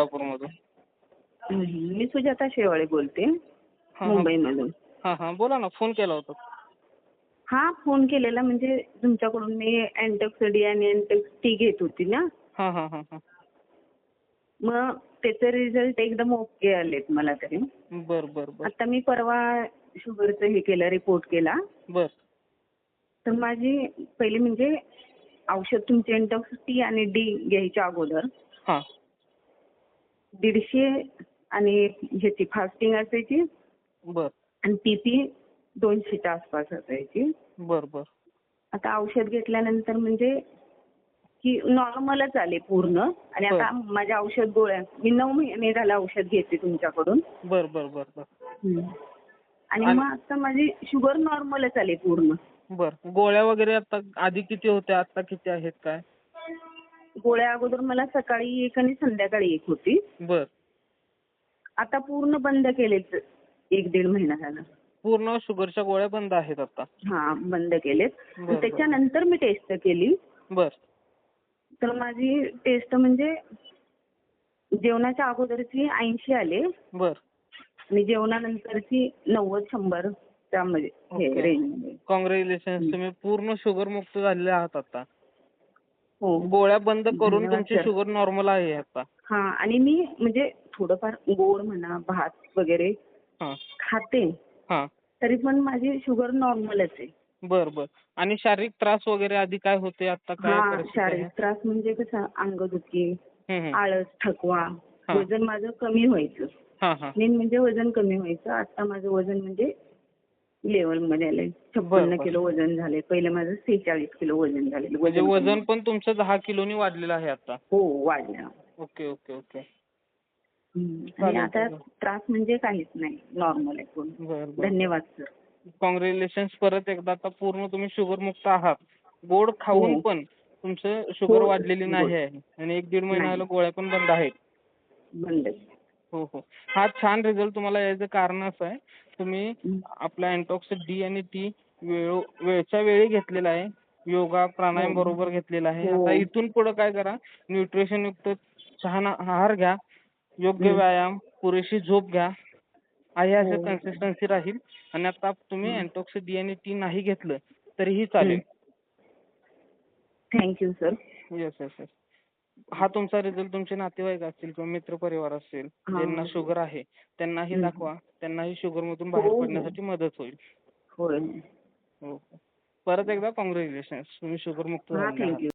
कोल्हापूरमधून. मी सुजाता शेवाळे बोलते, हां हां मुंबईमधून. हां हां बोला ना, फोन केला होता. हा फोन केलेला म्हणजे तुमच्याकडून मी अँटॉक्स डी आणि अँटॉक्स टी घेत होती ना, हां हां हां हां मग त्याचे रिझल्ट एकदम ओके आलेत मला तरी. बर बर बर आता मी परवा शुगरचं हे केलं, रिपोर्ट केला. बर तर माझी पहिली म्हणजे औषध तुमचे अँटॉक्स टी आणि डी घ्यायच्या अगोदर हां 150 आणि ह्याची फास्टिंग असायची बर आणि पीपी 200च्या आसपास असायची. बर बर आता औषध घेतल्यानंतर म्हणजे की नॉर्मलच आले पूर्ण. आणि बर आता माझ्या औषध गोळ्या मी 9 महिने झालं औषध घेते तुमच्याकडून. बर बर बर बर आणि आणि मग आता माझी शुगर नॉर्मलच आली पूर्ण. बर गोळ्या वगैरे आता आधी किती होत्या, आता किती आहेत काय? गोळ्या अगोदर मला सकाळी एक आणि संध्याकाळी एक होती. बर आता पूर्ण बंद केलेत, 1-1.5 महिना झाला. पूर्ण शुगरच्या गोळ्या बंद आहेत आता. हा बंद केलेत. बर बर त्याच्यानंतर मी टेस्ट केली बर तर माझी टेस्ट म्हणजे जेवणाच्या अगोदरची 80 आले बर आणि जेवणानंतरची 90-100 त्यामध्ये हे ओके. रेंजमध्ये. कॉंग्रॅच्युलेशन्स, तुम्ही पूर्ण शुगर मुक्त झालेले आहात आता. हो गोळ्या बंद करून धन्यवाद तुमची सर. शुगर नॉर्मल आहे आता. हा आणि मी म्हणजे थोडंफार गोड म्हणा भात वगैरे हां खाते हां तरी पण माझी शुगर नॉर्मलच आहे. बर बर आणि शारीरिक त्रास वगैरे आधी काय होते, आता काय हा परिस्थिती आहे? शारीरिक त्रास म्हणजे कसं अंगदुखी, हम्म. आळस, थकवा, हा. वजन माझं कमी व्हायचं. हां हां मेन म्हणजे वजन कमी व्हायचं. आता माझं वजन म्हणजे लेवलमध्ये आलंय. बर 56 बर किलो वजन झाले. पहिले माझं 46 किलो वजन झालेलं. म्हणजे वजन वजन कमी. पण तुमचं 10 किलोनी वाढलेलं आहे आता. हो वाढलं. ओके ओके ओके आणि चालेल आता चालेल. त्रास म्हणजे काहीच नाही, नॉर्मल आहे पूर्ण. बर बर धन्यवाद सर. कॉंग्रॅच्युलेशन्स परत एकदा, आता पूर्ण तुम्ही शुगर मुक्त आहात. गोड खाऊन हो पण तुमचं शुगर हो वाढलेली गुड नाही आहे आणि 1-1.5 महिना नाही झाला गोळ्या पण बंद आहेत. बंद. हो हो हा छान रिझल्ट तुम्हाला यायचं कारण असं आहे, तुम्ही आपला अँटॉक्स डी आणि टी वेळच्या वेळी घेतलेला आहे. योगा प्राणायाम हो बरोबर घेतलेला आहे. आता हो इथून पुढे काय करा, न्यूट्रिशन युक्त छान आहार घ्या, योग्य व्यायाम, पुरेशी झोप घ्या. आहे असं हो कन्सिस्टन्सी राहील. आणि आता तुम्ही अँटॉक्स डी आणि टी नाही घेतलं तरीही चालेल. Thank you sir. Yes yes yes हा तुमचा रिझल्ट तुमचे नातेवाईक असतील किंवा मित्रपरिवार असेल ज्यांना शुगर आहे त्यांनाही दाखवा, त्यांनाही शुगर मधून बाहेर हो हो पडण्यासाठी मदत होईल. होय. हो परत एकदा कॉंग्रॅच्युलेशन्स, तुम्ही शुगर मुक्त हा झालेले आहात. थँक्यू.